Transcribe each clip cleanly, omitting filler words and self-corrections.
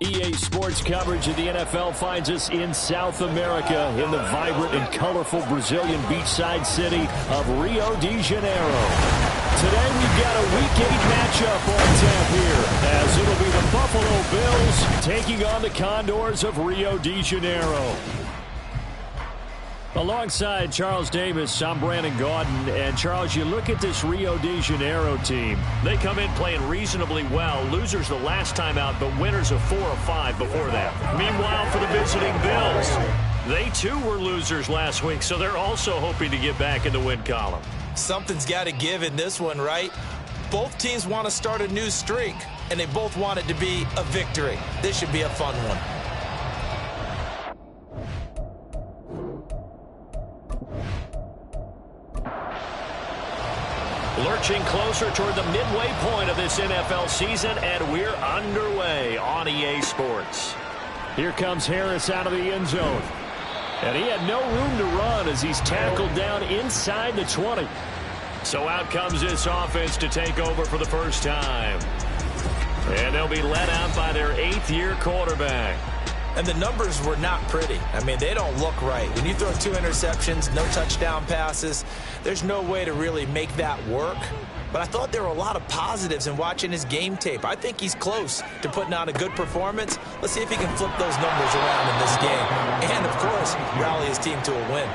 EA Sports coverage of the NFL finds us in South America in the vibrant and colorful Brazilian beachside city of Rio de Janeiro. Today we've got a Week 8 matchup on tap here, as it'll be the Buffalo Bills taking on the Condors of Rio de Janeiro. Alongside Charles Davis, I'm Brandon Gaudin. And, Charles, you look at this Rio de Janeiro team. They come in playing reasonably well. Losers the last time out, but winners of 4 or 5 before that. Meanwhile, for the visiting Bills, they too were losers last week, so they're also hoping to get back in the win column. Something's got to give in this one, right? Both teams want to start a new streak, and they both want it to be a victory. This should be a fun one. Lurching closer toward the midway point of this NFL season, and we're underway on EA Sports. Here comes Harris out of the end zone. And he had no room to run as he's tackled down inside the 20. So out comes this offense to take over for the first time. And they'll be led out by their 8th-year quarterback. And the numbers were not pretty. I mean, they don't look right. When you throw 2 interceptions, no touchdown passes, there's no way to really make that work. But I thought there were a lot of positives in watching his game tape. I think he's close to putting on a good performance. Let's see if he can flip those numbers around in this game. And, of course, rally his team to a win.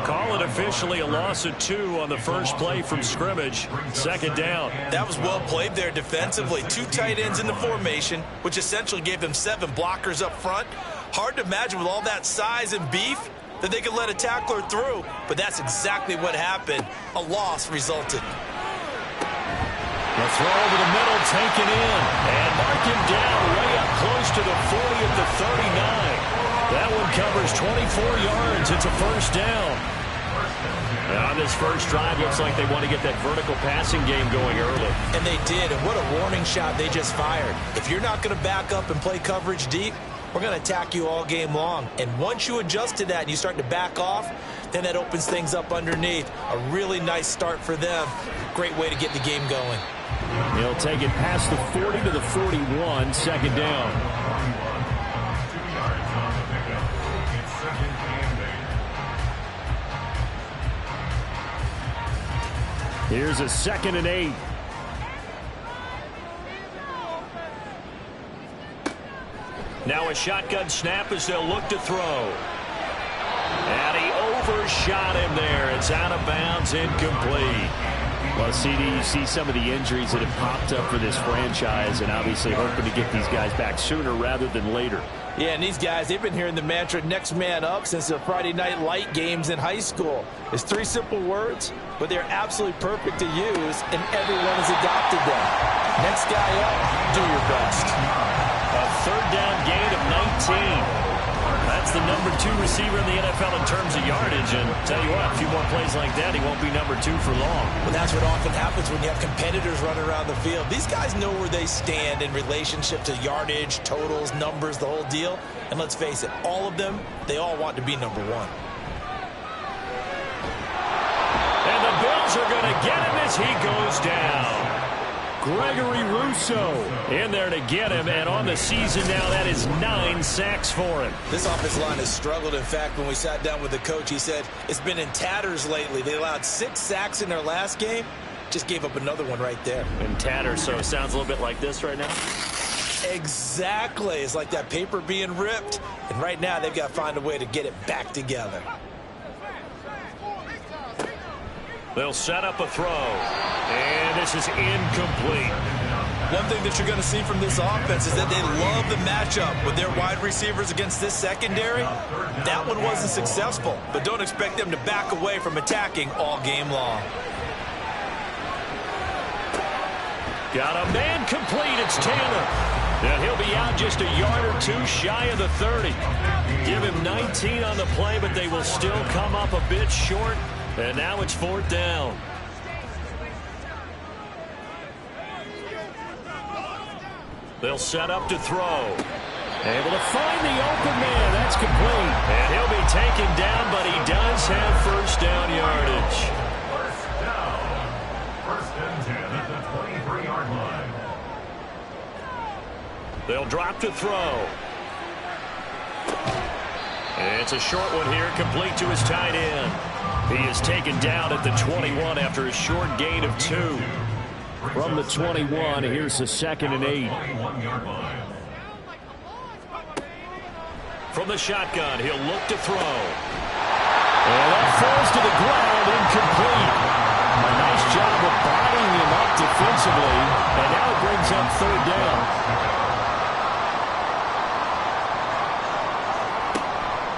Call it officially a loss of 2 on the first play from scrimmage. 2nd down. That was well played there defensively. 2 tight ends in the formation, which essentially gave them 7 blockers up front. Hard to imagine with all that size and beef that they could let a tackler through. But that's exactly what happened. A loss resulted. The throw over the middle, taken in, and mark him down way up close to the 40 at the 39. That one covers 24 yards. It's a first down. And on this first drive, looks like they want to get that vertical passing game going early. And they did, and what a warning shot they just fired. If you're not going to back up and play coverage deep, we're going to attack you all game long. And once you adjust to that and you start to back off, then that opens things up underneath. A really nice start for them. Great way to get the game going. He'll take it past the 40 to the 41, 2nd down. Here's a 2nd and 8. Now a shotgun snap as they'll look to throw. And he overshot him there. It's out of bounds, incomplete. Well, CD, you see some of the injuries that have popped up for this franchise, and obviously hoping to get these guys back sooner rather than later. Yeah, and these guys, they've been hearing the mantra next man up since the Friday Night Light games in high school. It's 3 simple words, but they're absolutely perfect to use, and everyone has adopted them. Next guy up, do your best. A 3rd down gain of 19. That's the number 2 receiver in the NFL in terms of yardage. And tell you what, a few more plays like that, he won't be number 2 for long. Well, that's what often happens when you have competitors running around the field. These guys know where they stand in relationship to yardage, totals, numbers, the whole deal. And let's face it, all of them, they all want to be number 1. And the Bills are going to get him as he goes down. Gregory Rousseau in there to get him, and on the season now, that is 9 sacks for him. This offensive line has struggled. In fact, when we sat down with the coach, he said it's been in tatters lately. They allowed 6 sacks in their last game. Just gave up another one right there. In tatters, so it sounds a little bit like this right now. Exactly. It's like that paper being ripped. And right now, they've got to find a way to get it back together. They'll set up a throw. And this is incomplete. One thing that you're going to see from this offense is that they love the matchup with their wide receivers against this secondary. That one wasn't successful, but don't expect them to back away from attacking all game long. Got a man complete. It's Taylor. And he'll be out just a yard or 2 shy of the 30. Give him 19 on the play, but they will still come up a bit short. And now it's 4th down. They'll set up to throw. Able to find the open man. That's complete. And he'll be taken down, but he does have first down yardage. First down. 1st and 10 at the 23-yard line. They'll drop to throw. It's a short one here, complete to his tight end. He is taken down at the 21 after a short gain of 2. From the 21, here's the 2nd and 8. From the shotgun, he'll look to throw. And that falls to the ground, incomplete. A nice job of bodying him up defensively, and now it brings up 3rd down.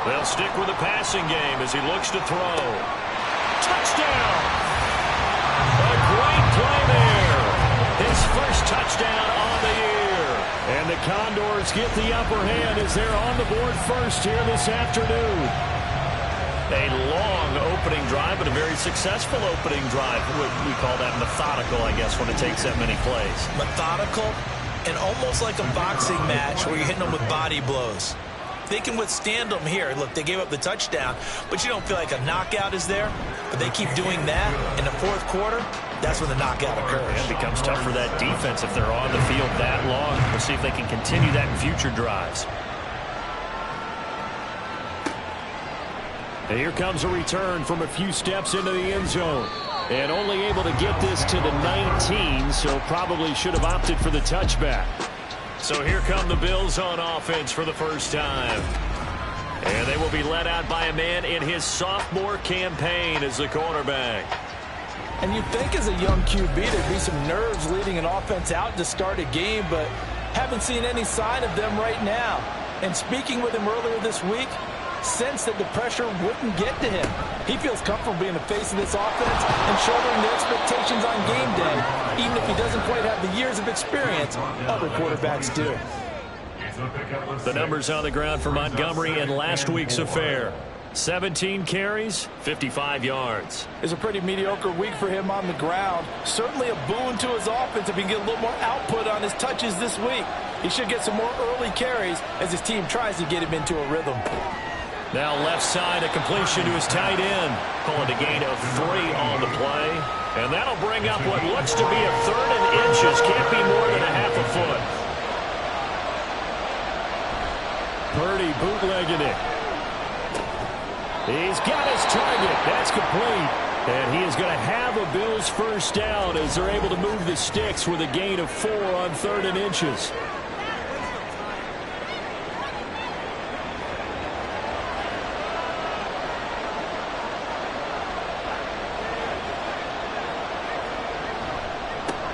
They'll stick with the passing game as he looks to throw. Touchdown! A great play there. His first touchdown on the year. And the Condors get the upper hand as they're on the board first here this afternoon. A long opening drive, but a very successful opening drive. We call that methodical, I guess, when it takes that many plays. Methodical and almost like a boxing match where you're hitting them with body blows. They can withstand them here. Look, they gave up the touchdown, but you don't feel like a knockout is there. But they keep doing that in the 4th quarter. That's when the knockout occurs. It becomes tough for that defense if they're on the field that long. We'll see if they can continue that in future drives. And here comes a return from a few steps into the end zone. And only able to get this to the 19, so probably should have opted for the touchback. So here come the Bills on offense for the first time. And they will be led out by a man in his sophomore campaign as the quarterback. And you'd think as a young QB there'd be some nerves leading an offense out to start a game, but haven't seen any sign of them right now. And speaking with him earlier this week, sensed that the pressure wouldn't get to him. He feels comfortable being the face of this offense and shouldering the expectations on game day, even if he doesn't quite have the years of experience other quarterbacks do. The numbers on the ground for Montgomery in last week's affair. 17 carries, 55 yards. It's a pretty mediocre week for him on the ground. Certainly a boon to his offense if he can get a little more output on his touches this week. He should get some more early carries as his team tries to get him into a rhythm. Now left side, a completion to his tight end. Calling a gain of 3 on the play. And that'll bring up what looks to be a 3rd and inches. Can't be more than a half a foot. Purdy bootlegging it. He's got his target. That's complete. And he is going to have a Bills first down as they're able to move the sticks with a gain of 4 on 3rd and inches.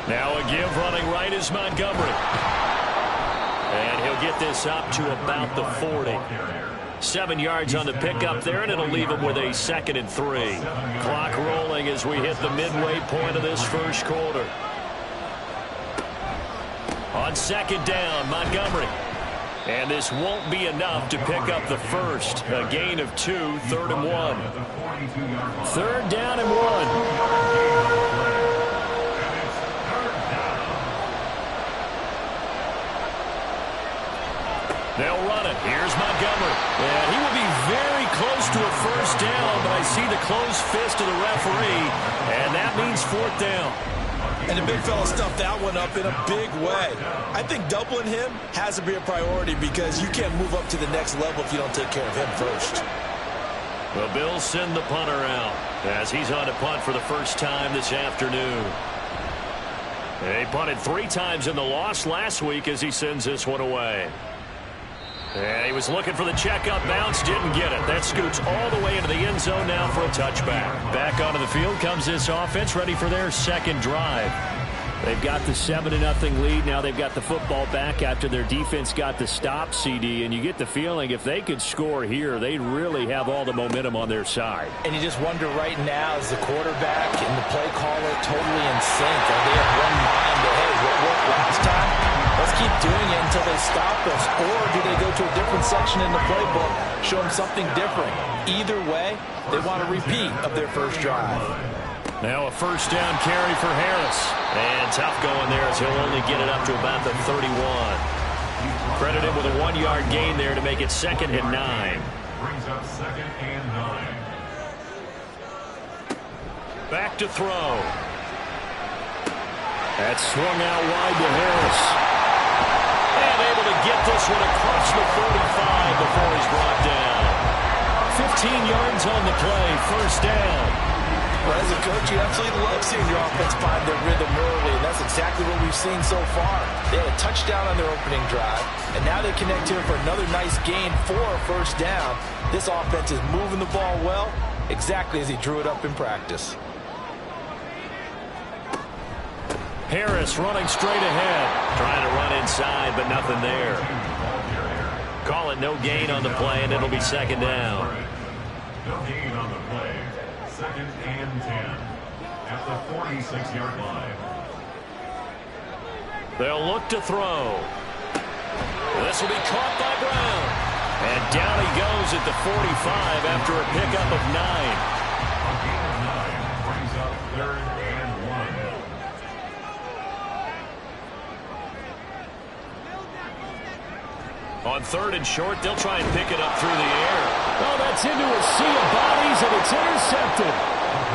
Now a give running right is Montgomery. And he'll get this up to about the 40. 7 yards on the pickup there, and it'll leave him with a 2nd and 3. Clock rolling as we hit the midway point of this first quarter. On 2nd down, Montgomery. And this won't be enough to pick up the first. A gain of 2, 3rd and 1. 3rd down and 1. They'll run it. Here's Montgomery. And he will be very close to a first down, but I see the closed fist of the referee, and that means 4th down. And the big fella stuffed that one up in a big way. I think doubling him has to be a priority because you can't move up to the next level if you don't take care of him first. The Bills send the punter out as he's on to punt for the first time this afternoon. They punted 3 times in the loss last week as he sends this one away. And he was looking for the checkup bounce, didn't get it. That scoots all the way into the end zone now for a touchback. Back onto the field comes this offense, ready for their second drive. They've got the 7-0 lead. Now they've got the football back after their defense got the stop, CD. And you get the feeling if they could score here, they really have all the momentum on their side. And you just wonder right now, is the quarterback and the play caller totally in sync? Are they of one mind that, hey, what worked last time? Let's keep doing it until they stop us. Or do they go to a different section in the playbook, show them something different? Either way, they want a repeat of their first drive. Now a first down carry for Harris. And tough going there as he'll only get it up to about the 31. Credit him with a 1-yard gain there to make it 2nd and 9. Brings up 2nd and 9. Back to throw. That swung out wide to Harris. And unable to get this one across the 45 before he's brought down. 15 yards on the play, first down. Well, as a coach, you absolutely love seeing your offense find their rhythm early, and that's exactly what we've seen so far. They had a touchdown on their opening drive, and now they connect here for another nice gain for a first down. This offense is moving the ball well, exactly as he drew it up in practice. Harris running straight ahead. Trying to run inside, but nothing there. Call it no gain on the play, and it'll be second down. No gain on the play. Second and 10 at the 46-yard line. They'll look to throw. This will be caught by Brown. And down he goes at the 45 after a pickup of 9. A gain of 9 brings up third and 1. On third and short, they'll try and pick it up through the air. Oh, that's into a sea of bodies, and it's intercepted.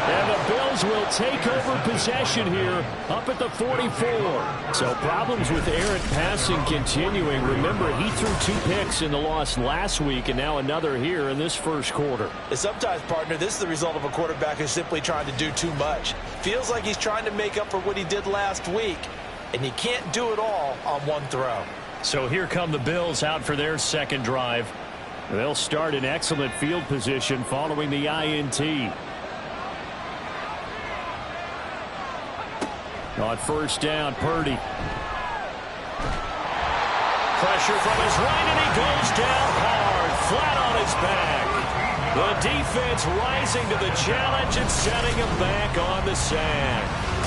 And the Bills will take over possession here up at the 44. So problems with errant passing continuing. Remember, he threw 2 picks in the loss last week, and now another here in this first quarter. And sometimes, partner, this is the result of a quarterback who's simply trying to do too much. Feels like he's trying to make up for what he did last week, and he can't do it all on one throw. So here come the Bills out for their second drive. They'll start in excellent field position following the INT. On first down, Purdy. Pressure from his right, and he goes down hard, flat on his back. The defense rising to the challenge and setting him back on the sack.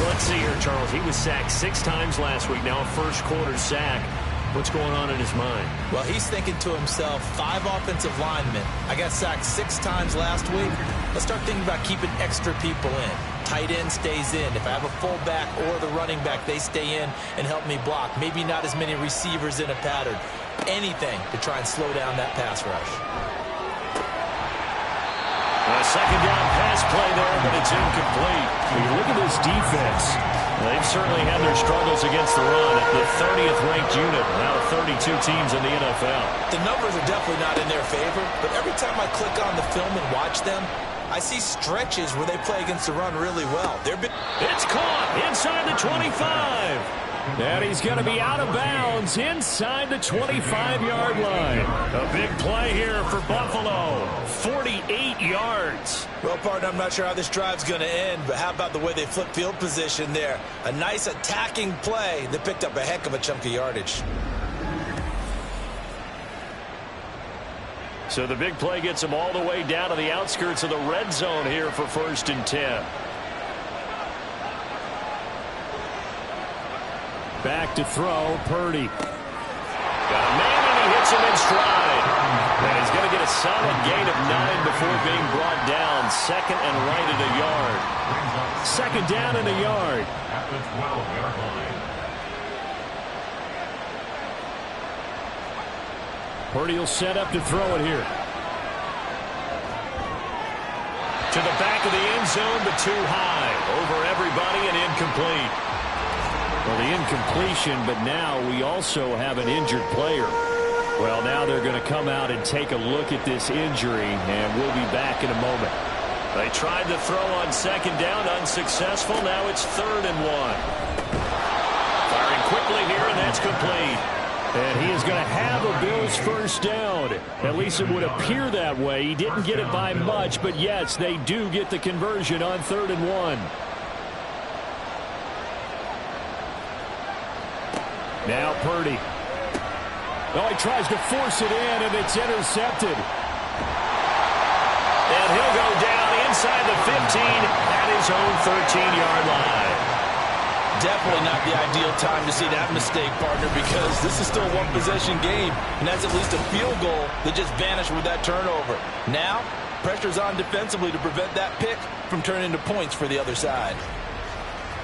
Let's see here, Charles. He was sacked 6 times last week. Now a first quarter sack. What's going on in his mind? Well, he's thinking to himself, 5 offensive linemen. I got sacked 6 times last week. Let's start thinking about keeping extra people in. Tight end stays in. If I have a fullback or the running back, they stay in and help me block. Maybe not as many receivers in a pattern. Anything to try and slow down that pass rush. A second down pass play there, but it's incomplete. Look at this defense. They've certainly had their struggles against the run at the 30th ranked unit out of 32 teams in the NFL. The numbers are definitely not in their favor, but every time I click on the film and watch them, I see stretches where they play against the run really well. It's caught inside the 25. And he's going to be out of bounds inside the 25-yard line. A big play here for Buffalo. 48 yards. Well, partner, I'm not sure how this drive's going to end, but how about the way they flip field position there? A nice attacking play that picked up a heck of a chunk of yardage. So the big play gets them all the way down to the outskirts of the red zone here for first and 10. Back to throw, Purdy. Got a man, and he hits him in stride. And he's going to get a solid gain of 9 before being brought down. Second and right at a yard. Second down and a yard. At the 12-yard line. Purdy will set up to throw it here. To the back of the end zone, but too high. Over everybody and incomplete. Well, the incompletion, but now we also have an injured player. Well, now they're going to come out and take a look at this injury, and we'll be back in a moment. They tried to throw on second down, unsuccessful. Now it's 3rd and 1. Firing quickly here, and that's complete. And he is going to have a Bills first down. At least it would appear that way. He didn't get it by much, but yes, they do get the conversion on 3rd and 1. Now Purdy. Oh, he tries to force it in, and it's intercepted. And he'll go down inside the 15 at his own 13-yard line. Definitely not the ideal time to see that mistake, partner, because this is still a one-possession game, and that's at least a field goal that just vanished with that turnover. Now, pressure's on defensively to prevent that pick from turning into points for the other side.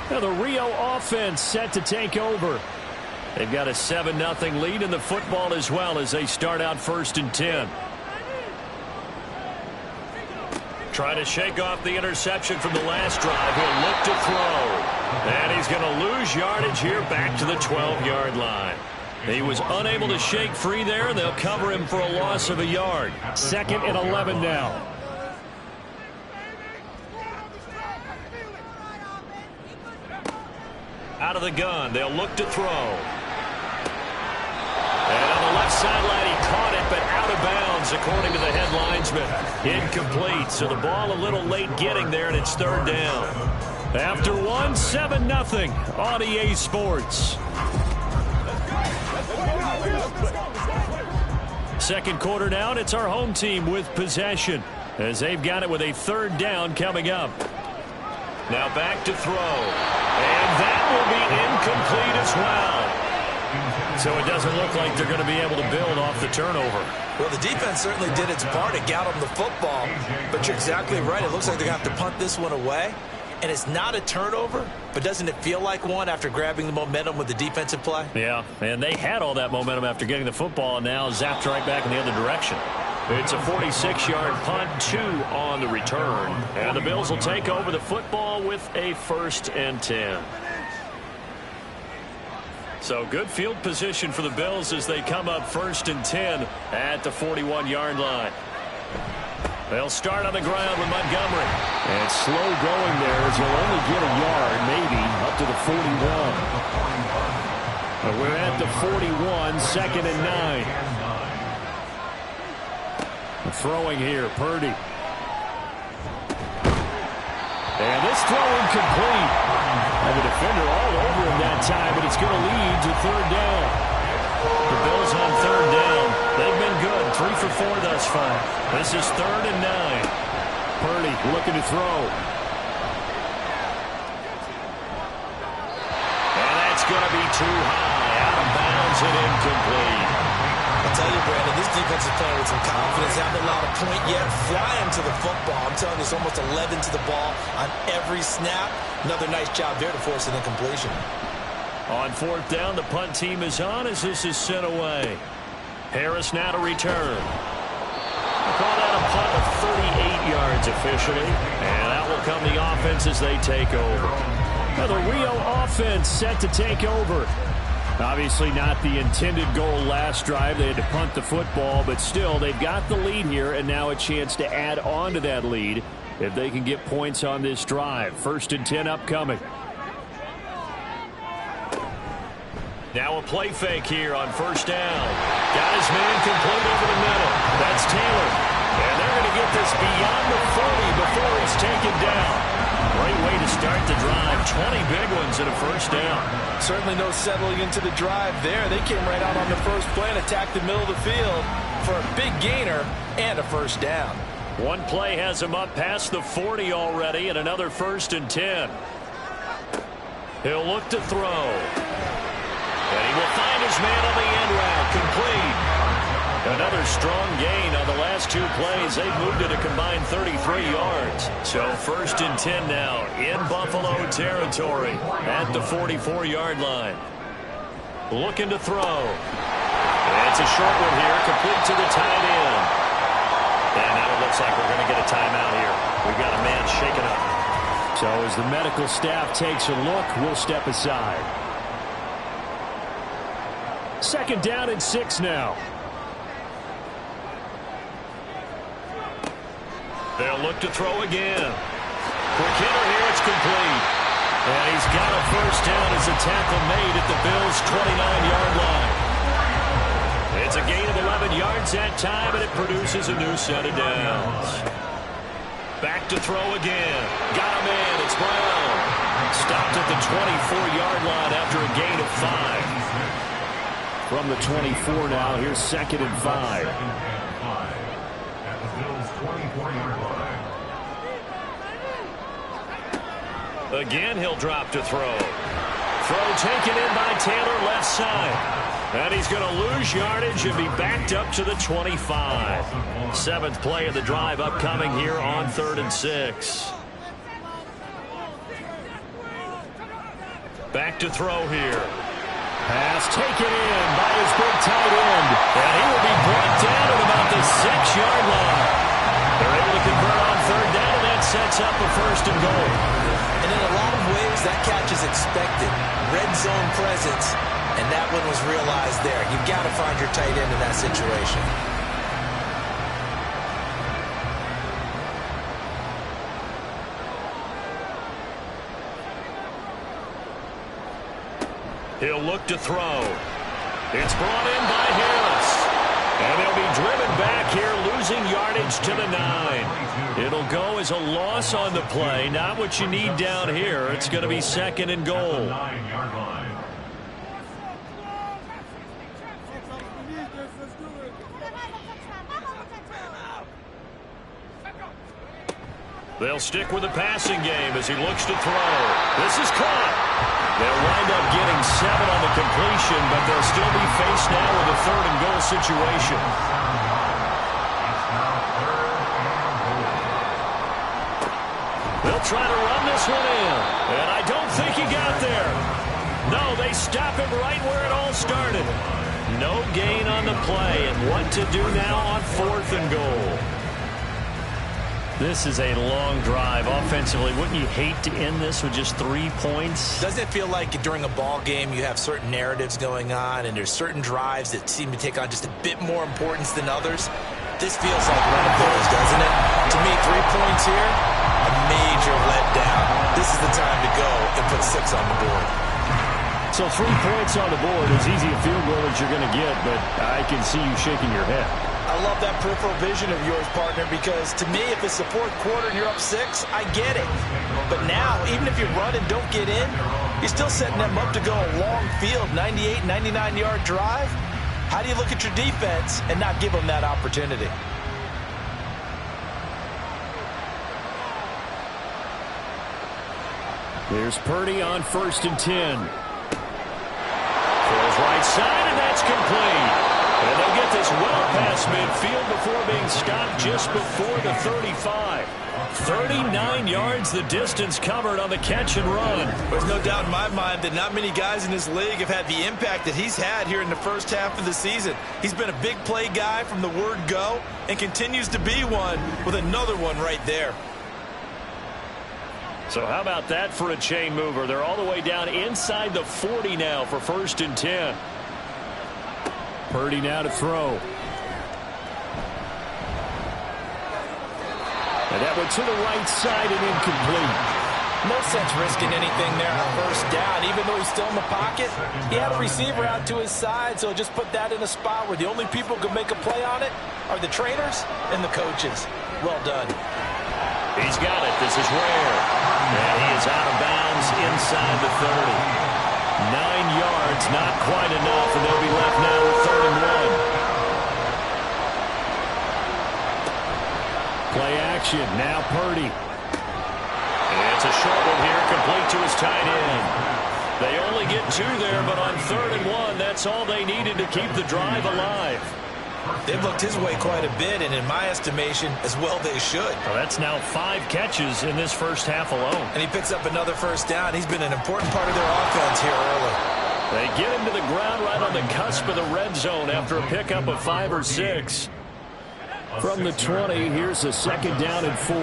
Now the Rio offense set to take over. They've got a 7-0 lead in the football as well as they start out 1st and 10. Trying to shake off the interception from the last drive. He'll look to throw. And he's going to lose yardage here back to the 12-yard line. He was unable to shake free there, and they'll cover him for a loss of a yard. 2nd and 11 now. Out of the gun, they'll look to throw. And on the left sideline, he caught it, but out of bounds, according to the head linesman. Incomplete, so the ball a little late getting there, and it's 3rd down. After 1, 7-0 on EA Sports. 2nd quarter now, and it's our home team with possession, as they've got it with a 3rd down coming up. Now back to throw. And that will be incomplete as well. So it doesn't look like they're going to be able to build off the turnover. Well, the defense certainly did its part. It got them the football. But you're exactly right. It looks like they're going to have to punt this one away. And it's not a turnover, but doesn't it feel like one after grabbing the momentum with the defensive play? Yeah, and they had all that momentum after getting the football, and now zapped right back in the other direction. It's a 46-yard punt, 2 on the return. And the Bills will take over the football with a 1st and 10. So good field position for the Bills as they come up 1st and 10 at the 41-yard line. They'll start on the ground with Montgomery. And slow going there as he'll only get a yard, maybe, up to the 41. But we're at the 41, 2nd and 9. Throwing here, Purdy. And this throw incomplete. And the defender all over him that time, but it's going to lead to 3rd down. The Bills on 3rd down. They've been good, 3 for 4 thus far. This is 3rd and 9. Purdy looking to throw. And that's going to be too high. Out of bounds and incomplete. I'll tell you, Brandon, this defense is playing with some confidence. Haven't allowed a point yet. Flying to the football. I'm telling you, it's almost 11 to the ball on every snap. Another nice job there to force an incompletion. On 4th down, the punt team is on as this is sent away. Harris now to return. We'll call that a punt of 38 yards officially. And out will come the offense as they take over. Now the Rio offense set to take over. Obviously not the intended goal last drive. They had to punt the football, but still they've got the lead here and now a chance to add on to that lead if they can get points on this drive. 1st and 10 upcoming. Now a play fake here on 1st down. Got his man complete over the middle. That's Taylor. And they're going to get this beyond the 40 before he's taken down. Great way to start the drive. 20 big ones and a 1st down. Certainly no settling into the drive there. They came right out on the first play and attacked the middle of the field for a big gainer and a 1st down. One play has him up past the 40 already and another 1st and 10. He'll look to throw. And he will find his man on the end route. Complete. Another strong gain on the last 2 plays. They've moved it a combined 33 yards. So 1st and 10 now in Buffalo territory at the 44-yard line. Looking to throw. And it's a short one here, complete to the tight end. And now it looks like we're going to get a timeout here. We've got a man shaken up. So as the medical staff takes a look, we'll step aside. 2nd down and 6 now. They'll look to throw again. Quick hitter here, it's complete. And he's got a 1st down as a tackle made at the Bills' 29-yard line. It's a gain of 11 yards that time, and it produces a new set of downs. Back to throw again. Got a man, it's Brown. Stopped at the 24-yard line after a gain of 5. From the 24 now, here's 2nd and 5. At the Bills' 24-yard line. Again, he'll drop to throw. Throw taken in by Taylor, left side. And he's going to lose yardage and be backed up to the 25. 7th play of the drive upcoming here on 3rd and 6. Back to throw here. Pass taken in by his big tight end. And he will be brought down at about the 6-yard line. They're able to convert on 3rd down, and that sets up a 1st and goal. And in a lot of ways, that catch is expected. Red zone presence. And that one was realized there. You've got to find your tight end in that situation. He'll look to throw. It's brought in by Harris. And he'll be driven back here, losing yardage to the 9. It'll go as a loss on the play. Not what you need down here. It's going to be 2nd and goal. They'll stick with the passing game as he looks to throw. This is caught. They'll wind up getting 7 on the completion, but they'll still be faced now with a 3rd and goal situation. They'll try to run this one in, and I don't think he got there. No, they stop him right where it all started. No gain on the play, and what to do now on 4th and goal. This is a long drive offensively. Wouldn't you hate to end this with just 3 points? Doesn't it feel like during a ball game you have certain narratives going on and there's certain drives that seem to take on just a bit more importance than others? This feels like one of those, doesn't it? To me, 3 points here, a major letdown. This is the time to go and put 6 on the board. So 3 points on the board is easy a field goal that you're going to get, but I can see you shaking your head. I love that peripheral vision of yours, partner, because to me, if it's the 4th quarter and you're up 6, I get it. But now, even if you run and don't get in, you're still setting them up to go a long field, 98, 99-yard drive. How do you look at your defense and not give them that opportunity? Here's Purdy on 1st and 10. Throws right side, and that's complete. And they'll get this well past midfield before being stopped just before the 35. 39 yards the distance covered on the catch and run. There's no doubt in my mind that not many guys in this league have had the impact that he's had here in the first half of the season. He's been a big play guy from the word go and continues to be one with another one right there. So how about that for a chain mover? They're all the way down inside the 40 now for 1st and 10. Purdy now to throw. And that went to the right side and incomplete. No sense risking anything there on 1st down. Even though he's still in the pocket, he had a receiver out to his side, so just put that in a spot where the only people who can make a play on it are the trainers and the coaches. Well done. He's got it. This is rare. And he is out of bounds inside the 30. 9 yards, not quite enough, and they'll be left now with 3rd and 1. Play action, now Purdy. It's a short one here, complete to his tight end. They only get 2 there, but on 3rd and 1, that's all they needed to keep the drive alive. They've looked his way quite a bit, and in my estimation, as well they should. Well, that's now 5 catches in this first half alone. And he picks up another 1st down. He's been an important part of their offense here early. They get him to the ground right on the cusp of the red zone after a pickup of 5 or 6. From the 20, here's a 2nd down and 4.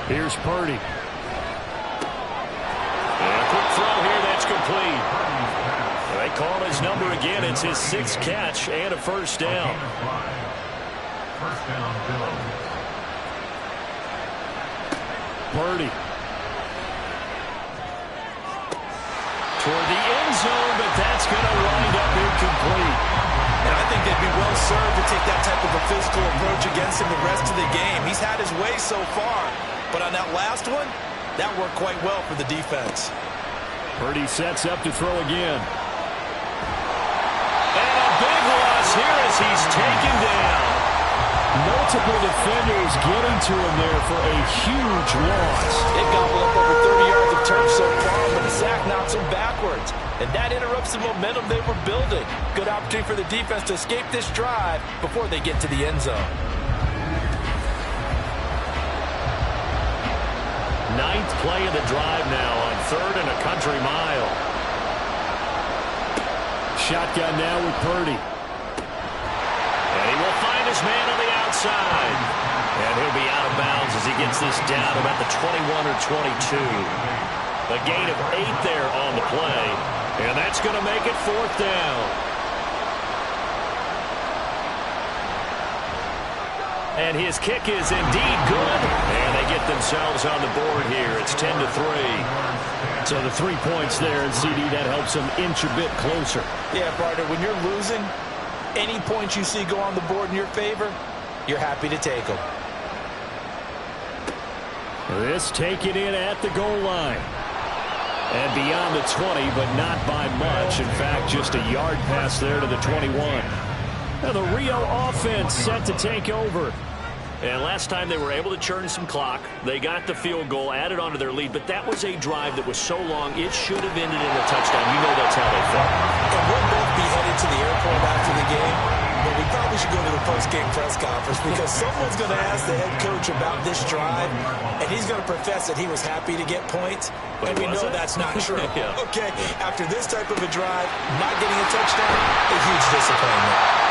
Here's Purdy. And a quick throw here, that's complete. They call his number again. It's his 6th catch and a 1st down. Purdy. Toward the end zone, but that's going to wind up incomplete. And I think they'd be well served to take that type of a physical approach against him the rest of the game. He's had his way so far, but on that last one, that worked quite well for the defense. Purdy sets up to throw again. Big loss here as he's taken down. Multiple defenders getting to him there for a huge loss. They gobbled up over 30 yards of turf so far, but the sack knocks them backwards. And that interrupts the momentum they were building. Good opportunity for the defense to escape this drive before they get to the end zone. 9th play of the drive now on 3rd and a country mile. Shotgun now with Purdy. And he will find his man on the outside. And he'll be out of bounds as he gets this down about the 21 or 22. A gain of 8 there on the play. And that's going to make it 4th down. And his kick is indeed good. And they get themselves on the board here. It's 10-3. So the 3 points there, and CD, that helps them inch a bit closer. Yeah, partner, when you're losing, any points you see go on the board in your favor, you're happy to take them. This taken in at the goal line. And beyond the 20, but not by much. In fact, just a yard pass there to the 21. Now the Rio offense set to take over. And last time they were able to churn some clock. They got the field goal, added onto their lead, but that was a drive that was so long, it should have ended in a touchdown. You know that's how they felt. And we'll both be headed to the airport after the game, but we probably should go to the post-game press conference because someone's going to ask the head coach about this drive, and he's going to profess that he was happy to get points, and we know that's not true. Yeah. Okay, after this type of a drive, not getting a touchdown, a huge disappointment.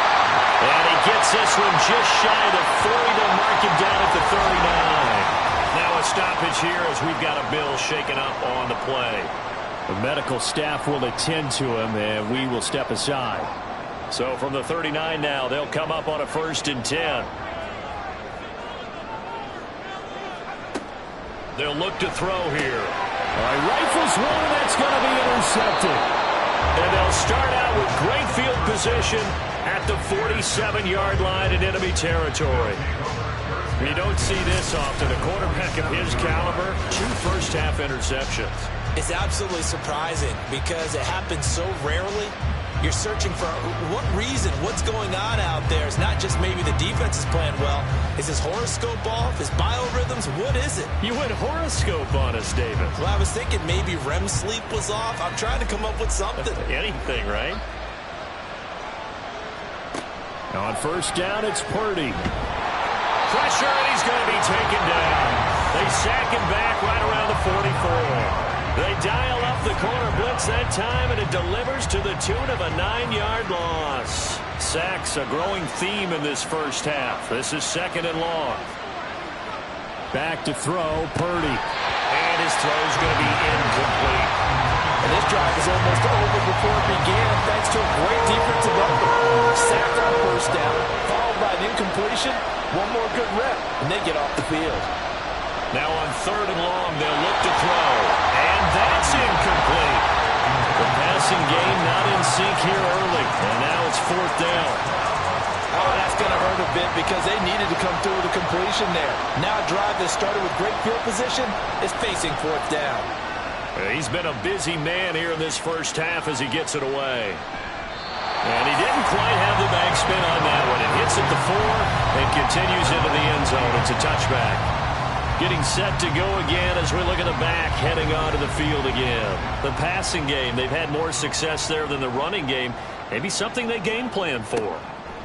And he gets this one just shy of the 40. They'll mark him down at the 39. Now a stoppage here as we've got a bill shaken up on the play. The medical staff will attend to him, and we will step aside. So from the 39 now, they'll come up on a 1st and 10. They'll look to throw here. All right, rifles one, that's going to be intercepted. And they'll start out with great field position at the 47-yard line in enemy territory. You don't see this often. A quarterback of his caliber, 2 first-half interceptions. It's absolutely surprising because it happens so rarely. You're searching for what reason, what's going on out there. It's not just maybe the defense is playing well. Is his horoscope off? His biorhythms? What is it? You went horoscope on us, David. Well, I was thinking maybe REM sleep was off. I'm trying to come up with something. Anything, right? On 1st down, it's Purdy. Pressure, and he's going to be taken down. They sack him back right around the 44. They dial up the corner blitz that time, and it delivers to the tune of a 9-yard loss. Sacks, a growing theme in this first half. This is 2nd and long. Back to throw, Purdy. And his throw's going to be incomplete. And this drive is almost over before it began thanks to a great defensive effort. Sacked on 1st down, followed by an incompletion. One more good rep, and they get off the field. Now on 3rd and long, they'll look to throw. And that's incomplete. The passing game not in sync here early. And now it's 4th down. Oh, that's going to hurt a bit because they needed to come through with a completion there. Now a drive that started with great field position is facing 4th down. He's been a busy man here in this first half as he gets it away. And he didn't quite have the backspin on that one. It hits at the 4 and continues into the end zone. It's a touchback. Getting set to go again as we look at the back, heading onto the field again. The passing game, they've had more success there than the running game. Maybe something they game plan for.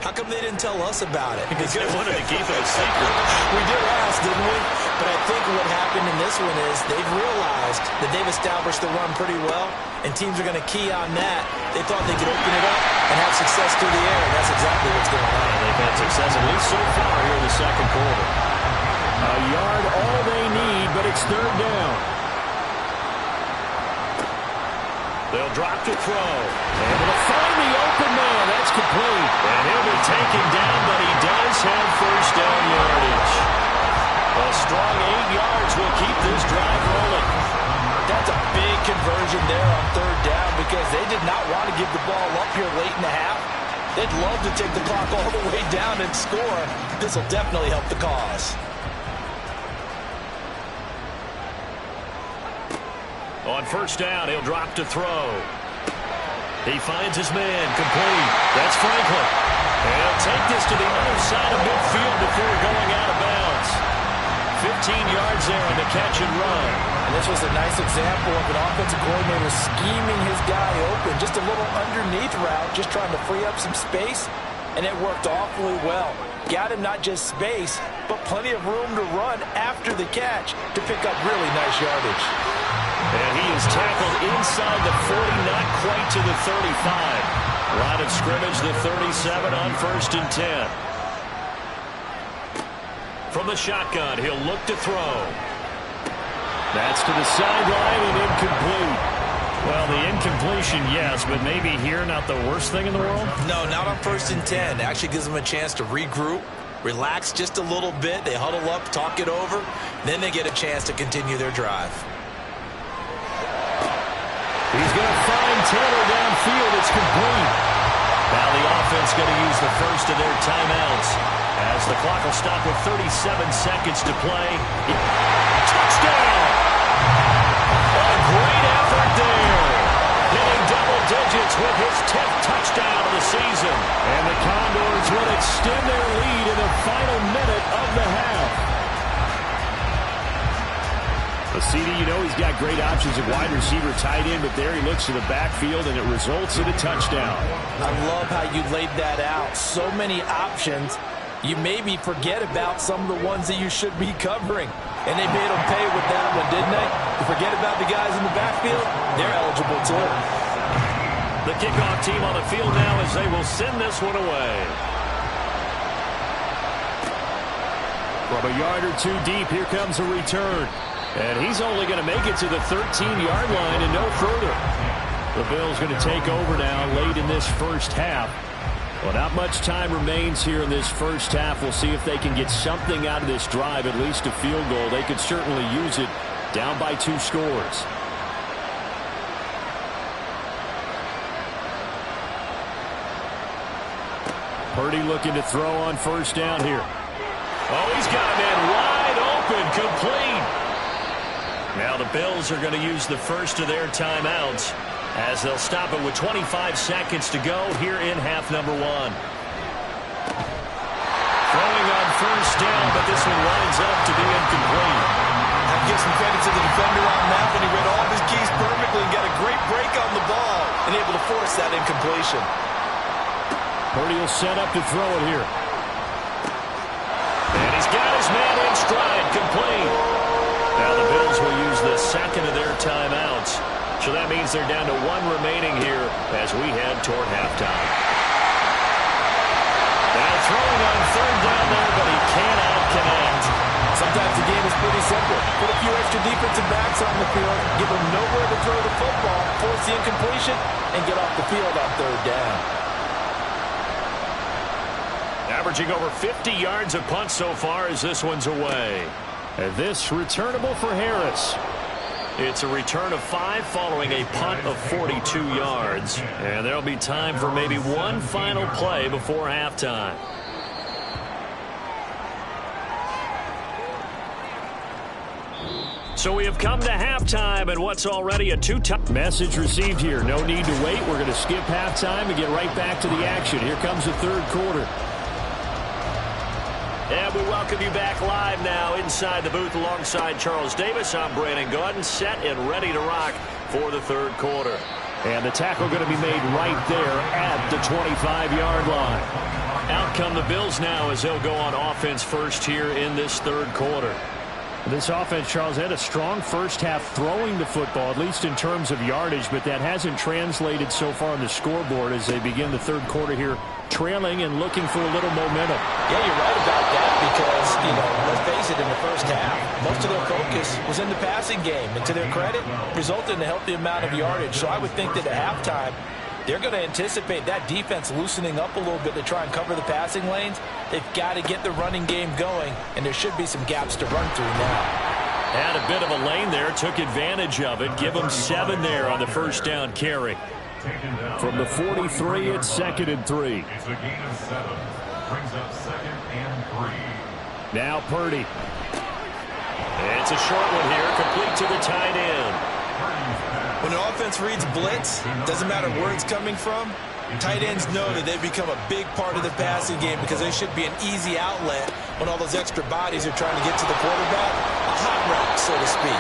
How come they didn't tell us about it? Because they wanted to keep it a secret. We did ask, didn't we? But I think what happened in this one is they've realized that they've established the run pretty well, and teams are going to key on that. They thought they could open it up and have success through the air, and that's exactly what's going on. They've had success, at least so far here in the 2nd quarter. A yard, all they need, but it's 3rd down. They'll drop to throw. Able to find the open man. That's complete. And he'll be taken down, but he does have 1st down yardage. A strong 8 yards will keep this drive rolling. That's a big conversion there on 3rd down because they did not want to give the ball up here late in the half. They'd love to take the clock all the way down and score. This will definitely help the cause. On 1st down, he'll drop to throw. He finds his man, complete. That's Franklin. And he'll take this to the other side of midfield before going out of bounds. 15 yards there on the catch and run. And this was a nice example of an offensive coordinator scheming his guy open. Just a little underneath route, just trying to free up some space. And it worked awfully well. Got him not just space, but plenty of room to run after the catch to pick up really nice yardage. And he is tackled inside the 40, not quite to the 35. Line of scrimmage, the 37 on 1st and 10. From the shotgun, he'll look to throw. That's to the sideline and incomplete. Well, the incompletion, yes, but maybe here not the worst thing in the world? No, not on 1st and 10. It actually gives them a chance to regroup, relax just a little bit. They huddle up, talk it over. Then they get a chance to continue their drive. He's going to find Taylor downfield. It's complete. Now the offense going to use the first of their timeouts as the clock will stop with 37 seconds to play. Touchdown! A great effort there. Hitting double digits with his 10th touchdown of the season. And the Condors will extend their lead in the final minute of the half. CD, you know he's got great options at wide receiver, tight end, but there he looks to the backfield, and it results in a touchdown. I love how you laid that out. So many options. You maybe forget about some of the ones that you should be covering. And they made them pay with that one, didn't they? You forget about the guys in the backfield, they're eligible too. The kickoff team on the field now as they will send this one away. From a yard or two deep, here comes a return. And he's only going to make it to the 13-yard line and no further. The Bills going to take over now late in this first half. Well, not much time remains here in this first half. We'll see if they can get something out of this drive, at least a field goal. They could certainly use it down by 2 scores. Purdy looking to throw on first down here. Oh, he's got a man wide open, complete. Now the Bills are going to use the first of their timeouts as they'll stop it with 25 seconds to go here in half number 1. Throwing on first down, but this one lines up to be incomplete. I give some credit to the defender on that when he read all of his keys perfectly and got a great break on the ball and able to force that incompletion. Purdy will set up to throw it here. And he's got his man in stride, complete. Now the Bills will use the second of their timeouts. So that means they're down to 1 remaining here as we head toward halftime. Now throwing on third down there, but he cannot connect. Sometimes the game is pretty simple. Put a few extra defensive backs on the field, give them nowhere to throw the football, force the incompletion, and get off the field on third down. Averaging over 50 yards a punt so far as this one's away. And this returnable for Harris. It's a return of 5 following a punt of 42 yards. And there'll be time for maybe one final play before halftime. So we have come to halftime and what's already a 2-time message received here. No need to wait. We're going to skip halftime and get right back to the action. Here comes the third quarter. And we welcome you back live now inside the booth alongside Charles Davis. I'm Brandon Gaudin, set and ready to rock for the third quarter. And the tackle going to be made right there at the 25-yard line. Out come the Bills now as they'll go on offense first here in this third quarter. This offense, Charles, had a strong first half throwing the football, at least in terms of yardage, but that hasn't translated so far on the scoreboard as they begin the third quarter here, trailing and looking for a little momentum. Yeah, you're right about that because, let's face it, in the first half, most of their focus was in the passing game. And to their credit, resulted in a healthy amount of yardage. So I would think that at halftime, they're going to anticipate that defense loosening up a little bit to try and cover the passing lanes. They've got to get the running game going, and there should be some gaps to run through now. Had a bit of a lane there, took advantage of it. Give them 7 there on the first down carry. From the 43, it's 2nd and 3. It's a gain of 7. Brings up 2nd and 3. Now Purdy. It's a short one here, complete to the tight end. When an offense reads blitz, doesn't matter where it's coming from, tight ends know that they've become a big part of the passing game because they should be an easy outlet when all those extra bodies are trying to get to the quarterback. A hot route, so to speak.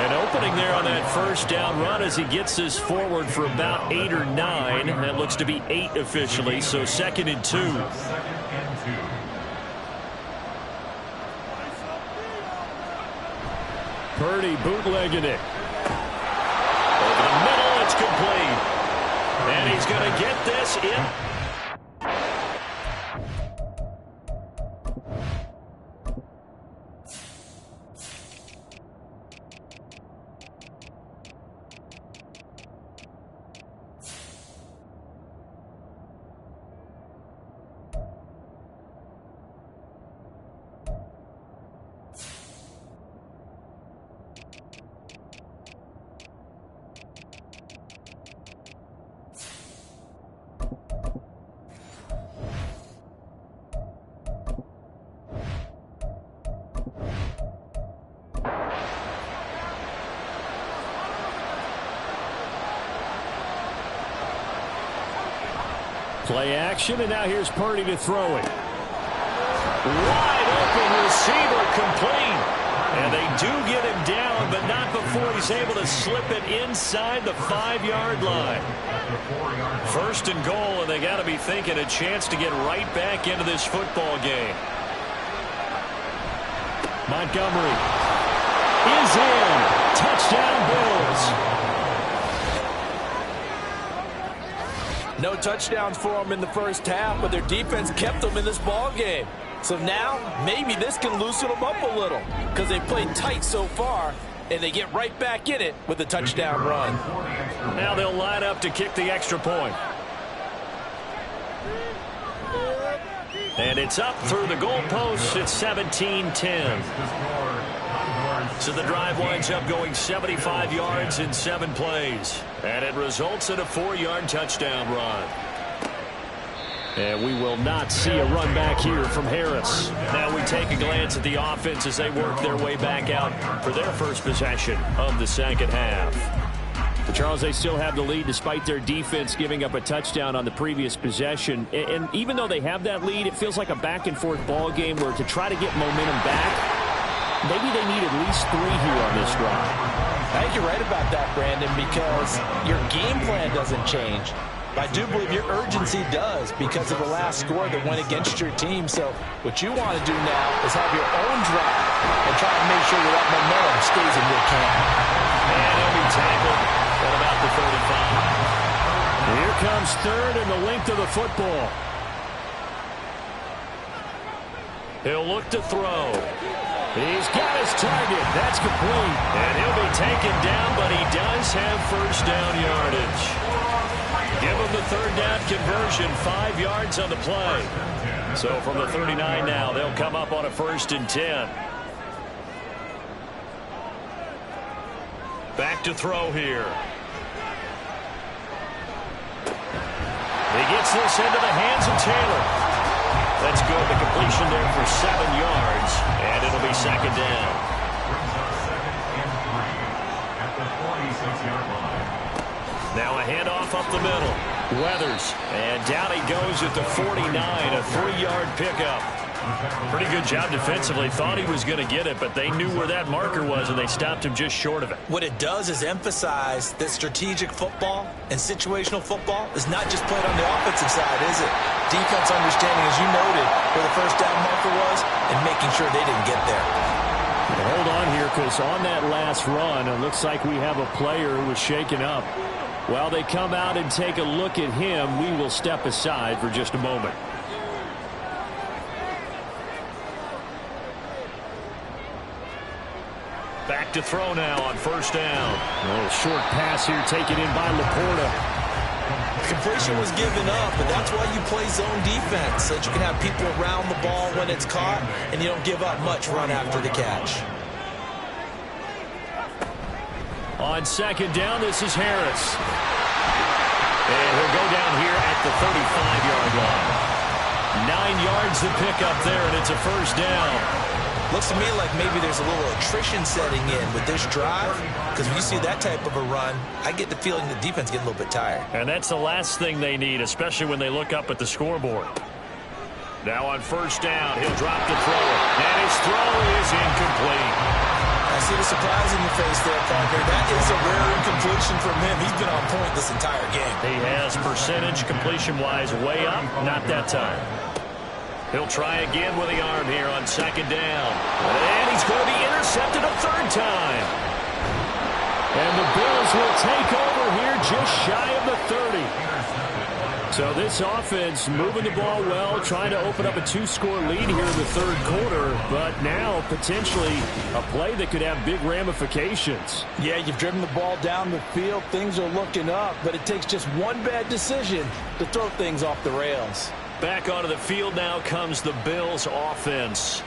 An opening there on that first down run as he gets this forward for about 8 or 9. That looks to be 8 officially, so 2nd and 2. Purdy bootlegging it. Over the middle, it's complete. And he's going to get this in. Play action, and now here's Purdy to throw it. Wide open receiver complete. And they do get him down, but not before he's able to slip it inside the 5-yard line. First and goal, and they got to be thinking a chance to get right back into this football game. Montgomery is in. Touchdown, Bills. No touchdowns for them in the first half, but their defense kept them in this ball game. So now, maybe this can loosen them up a little because they played tight so far, and they get right back in it with a touchdown run. Now they'll line up to kick the extra point. And it's up through the goalposts. It's 17-10. So the drive winds up going 75 yards in 7 plays. And it results in a 4-yard touchdown run. And we will not see a run back here from Harris. Now we take a glance at the offense as they work their way back out for their first possession of the second half. But Charles, they still have the lead despite their defense giving up a touchdown on the previous possession. And even though they have that lead, it feels like a back-and-forth ball game where to try to get momentum back, maybe they need at least 3 here on this drive. I think you're right about that, Brandon, because your game plan doesn't change. But I do believe your urgency does because of the last score that went against your team. So what you want to do now is have your own drive and try to make sure that momentum stays in your camp. And he'll be tackled at about the 35. Here comes third and the length of the football. He'll look to throw. He's got his target. That's complete. And he'll be taken down, but he does have first down yardage. Give him the third down conversion, 5 yards on the play. So from the 39 now, they'll come up on a 1st and 10. Back to throw here. He gets this into the hands of Taylor. That's good. The completion there for 7 yards, and it'll be 2nd down. At the 46-yard line. Now a handoff up the middle. Weathers, and down he goes at the 49, a 3-yard pickup. Pretty good job defensively. Thought he was going to get it, but they knew where that marker was, and they stopped him just short of it. What it does is emphasize that strategic football and situational football is not just played on the offensive side, is it? Defense understanding, as you noted, where the first down marker was and making sure they didn't get there. Hold on here, because on that last run, it looks like we have a player who was shaken up. While they come out and take a look at him, we will step aside for just a moment. Back to throw now on 1st down. A little short pass here taken in by Laporta. Completion was given up, but that's why you play zone defense, so that you can have people around the ball when it's caught, and you don't give up much run after the catch. On 2nd down, this is Harris. And he'll go down here at the 35-yard line. 9 yards to pick up there, and it's a 1st down. Looks to me like maybe there's a little attrition setting in with this drive, because when you see that type of a run, I get the feeling the defense getting a little bit tired. And that's the last thing they need, especially when they look up at the scoreboard. Now on 1st down, he'll drop the throw, and his throw is incomplete. I see the surprise in your face there, Parker. That is a rare incompletion from him. He's been on point this entire game. He has percentage completion-wise way up, not that time. He'll try again with the arm here on 2nd down. And he's going to be intercepted a 3rd time. And the Bills will take over here just shy of the 30. So this offense moving the ball well, trying to open up a 2-score lead here in the 3rd quarter, but now potentially a play that could have big ramifications. Yeah, you've driven the ball down the field. Things are looking up, but it takes just one bad decision to throw things off the rails. Back onto the field now comes the Bills offense.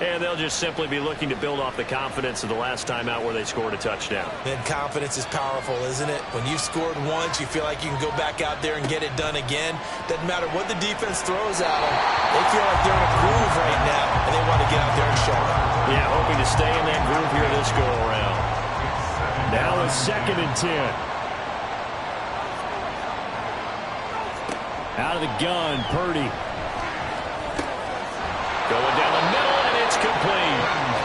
And they'll just simply be looking to build off the confidence of the last time out where they scored a touchdown. And confidence is powerful, isn't it? When you've scored once, you feel like you can go back out there and get it done again. Doesn't matter what the defense throws at them. They feel like they're in a groove right now, and they want to get out there and show it. Yeah, hoping to stay in that groove here this go-around. Now it's 2nd and 10. Out of the gun, Purdy. Going down the middle, and it's complete.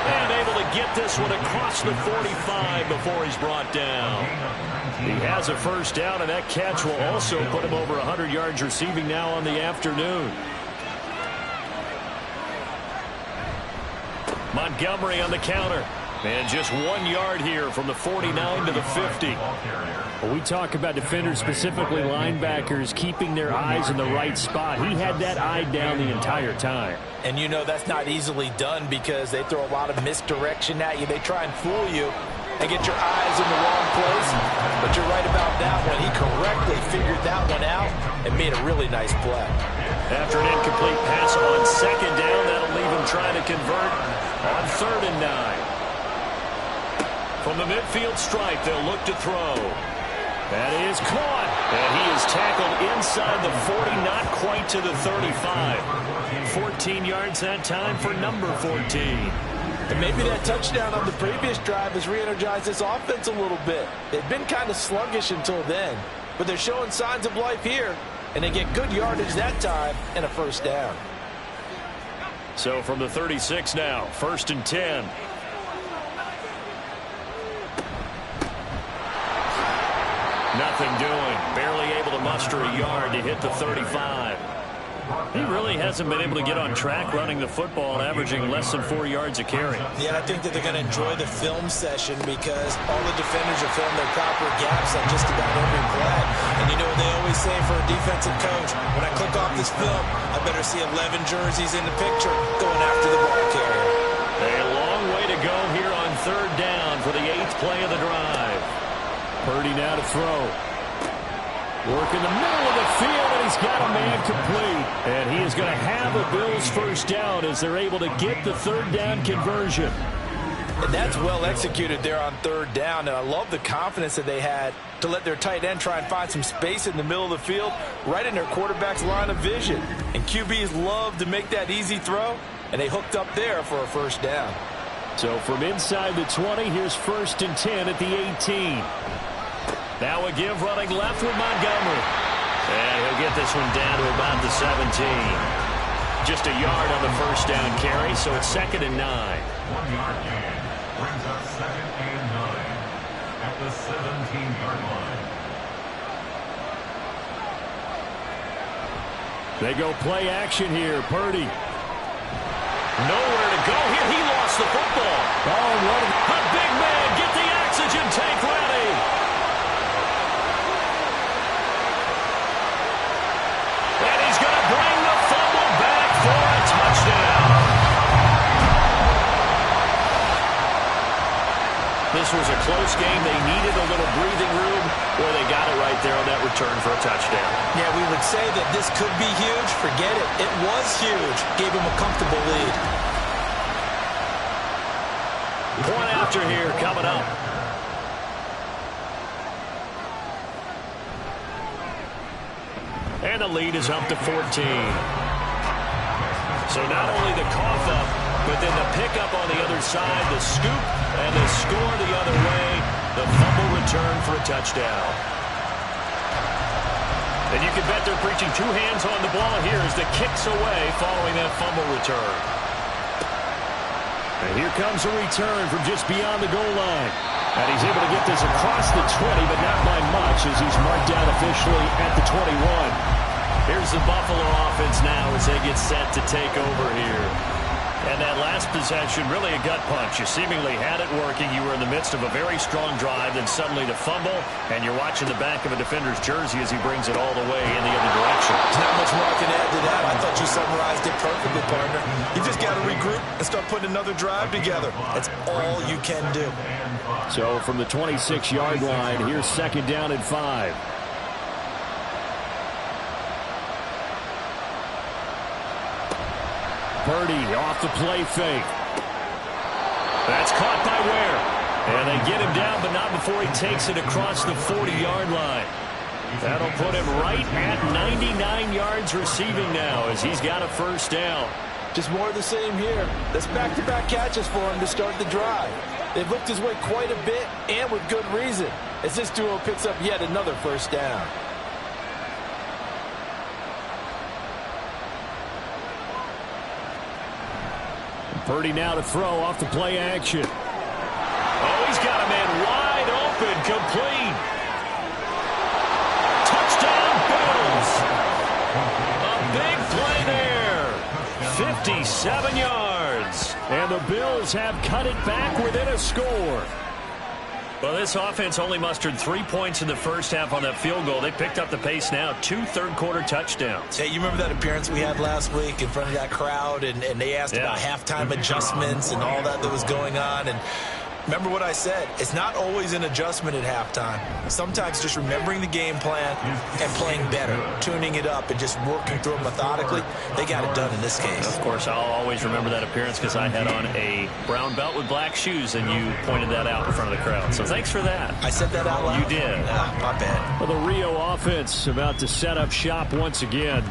And able to get this one across the 45 before he's brought down. He has a first down, and that catch will also put him over 100 yards receiving now on the afternoon. Montgomery on the counter. And just 1 yard here from the 49 to the 50. Well, we talk about defenders, specifically linebackers, keeping their eyes in the right spot. He had that eye down the entire time. And you know that's not easily done because they throw a lot of misdirection at you. They try and fool you and get your eyes in the wrong place. But you're right about that one. He correctly figured that one out and made a really nice play. After an incomplete pass on second down, that'll leave him trying to convert on 3rd and 9. From the midfield stripe, they'll look to throw. That is caught. And he is tackled inside the 40, not quite to the 35. 14 yards that time for number 14. And maybe that touchdown on the previous drive has re-energized this offense a little bit. They've been kind of sluggish until then, but they're showing signs of life here, and they get good yardage that time and a first down. So from the 36 now, 1st and 10. Nothing doing. Barely able to muster a yard to hit the 35. He really hasn't been able to get on track running the football, averaging less than 4 yards a carry. Yeah, I think that they're going to enjoy the film session because all the defenders are filling their proper gaps on just about every play. And you know what they always say for a defensive coach? When I click off this film, I better see 11 jerseys in the picture going after the ball carrier. A long way to go here on 3rd down for the 8th play of the drive. Purdy now to throw. Work in the middle of the field, and he's got a man complete. And he is going to have a Bills first down as they're able to get the 3rd down conversion. And that's well executed there on 3rd down, and I love the confidence that they had to let their tight end try and find some space in the middle of the field, right in their quarterback's line of vision. And QBs love to make that easy throw, and they hooked up there for a first down. So from inside the 20, here's 1st and 10 at the 18. Now a give running left with Montgomery. And he'll get this one down to about the 17. Just a yard on the first down carry, so it's 2nd and 9. 1 yard gain brings up 2nd and 9 at the 17-yard line. They go play action here. Purdy. Nowhere to go here. He lost the football. Oh, what a big man. Get the oxygen tank ready. And he's going to bring the fumble back for a touchdown. This was a close game. They needed a little breathing room, where they got it right there on that return for a touchdown. Yeah, we would say that this could be huge. Forget it. It was huge. Gave him a comfortable lead. Point after here coming up. And the lead is up to 14. So not only the cough up, but then the pickup on the other side, the scoop, and the score the other way. The fumble return for a touchdown. And you can bet they're preaching 2 hands on the ball here as the kick's away following that fumble return. And here comes a return from just beyond the goal line. And he's able to get this across the 20, but not by much as he's marked down officially at the 21. Here's the Buffalo offense now as they get set to take over here. And that last possession, really a gut punch. You seemingly had it working. You were in the midst of a very strong drive, then suddenly the fumble, and you're watching the back of a defender's jersey as he brings it all the way in the other direction. There's not much more I can add to that. I thought you summarized it perfectly, partner. You just got to regroup and start putting another drive together. That's all you can do. So from the 26-yard line, here's 2nd down and 5. Purdy off the play fake. That's caught by Ware. And they get him down, but not before he takes it across the 40-yard line. That'll put him right at 99 yards receiving now as he's got a first down. Just more of the same here. That's back-to-back catches for him to start the drive. They've looked his way quite a bit, and with good reason, as this duo picks up yet another first down. Purdy now to throw off the play action. Oh, he's got a man wide open, complete. Touchdown, Bills. A big play there. 57 yards. And the Bills have cut it back within a score. Well, this offense only mustered 3 points in the first half on that field goal. They picked up the pace now. 2 third-quarter touchdowns. Hey, you remember that appearance we had last week in front of that crowd, and they asked about halftime adjustments and all that was going on, and remember what I said. It's not always an adjustment at halftime. Sometimes just remembering the game plan and playing better, tuning it up, and just working through it methodically. They got it done in this case. Of course, I'll always remember that appearance because I had on a brown belt with black shoes, and you pointed that out in front of the crowd. So thanks for that. I said that out loud? You did. My bad. Well, the Rio offense about to set up shop once again.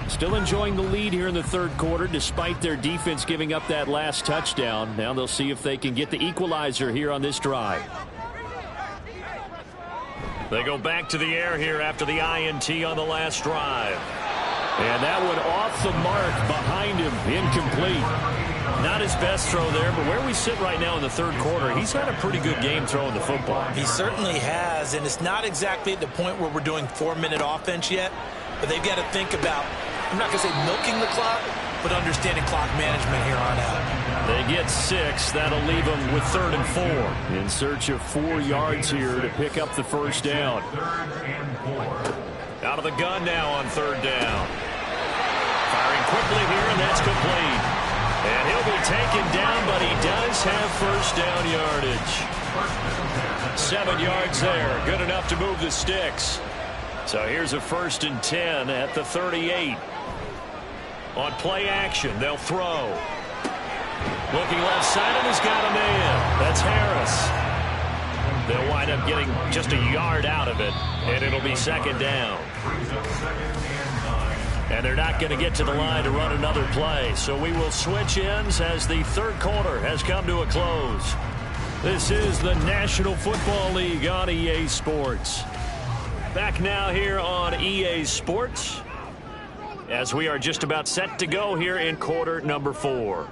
Still enjoying the lead here in the third quarter despite their defense giving up that last touchdown. Now they'll see if they can get the equalizer here on this drive. They go back to the air here after the INT on the last drive. And that one off the mark behind him, incomplete. Not his best throw there, but where we sit right now in the third quarter, he's had a pretty good game throwing the football. He certainly has, and it's not exactly at the point where we're doing 4-minute offense yet, but they've got to think about, I'm not going to say milking the clock, but understanding clock management here on out. They get 6. That'll leave them with 3rd and 4. In search of 4 yards here to pick up the first down. Out of the gun now on 3rd down. Firing quickly here, and that's complete. And he'll be taken down, but he does have first down yardage. 7 yards there. Good enough to move the sticks. So here's a 1st and 10 at the 38. On play action, they'll throw. Looking left side, and he's got a man. That's Harris. They'll wind up getting just a yard out of it, and it'll be 2nd down. And they're not going to get to the line to run another play. So we will switch ends as the third quarter has come to a close. This is the National Football League on EA Sports. Back now here on EA Sports as we are just about set to go here in quarter number 4.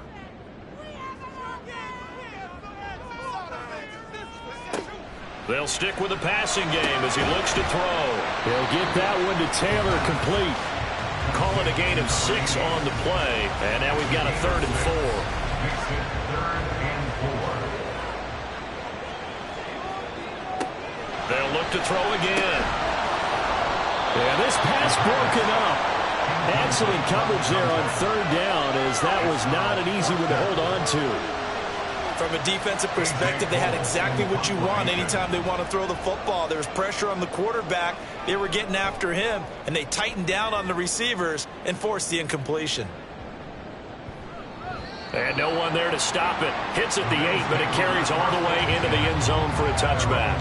They'll stick with the passing game as he looks to throw. They'll get that one to Taylor, complete. Call it a gain of 6 on the play, and now we've got a 3rd and 4. They'll look to throw again. And this pass broken up. Excellent coverage there on 3rd down, as that was not an easy one to hold on to. From a defensive perspective, they had exactly what you want anytime they want to throw the football. There was pressure on the quarterback. They were getting after him, and they tightened down on the receivers and forced the incompletion. And no one there to stop it. Hits at the 8, but it carries all the way into the end zone for a touchback.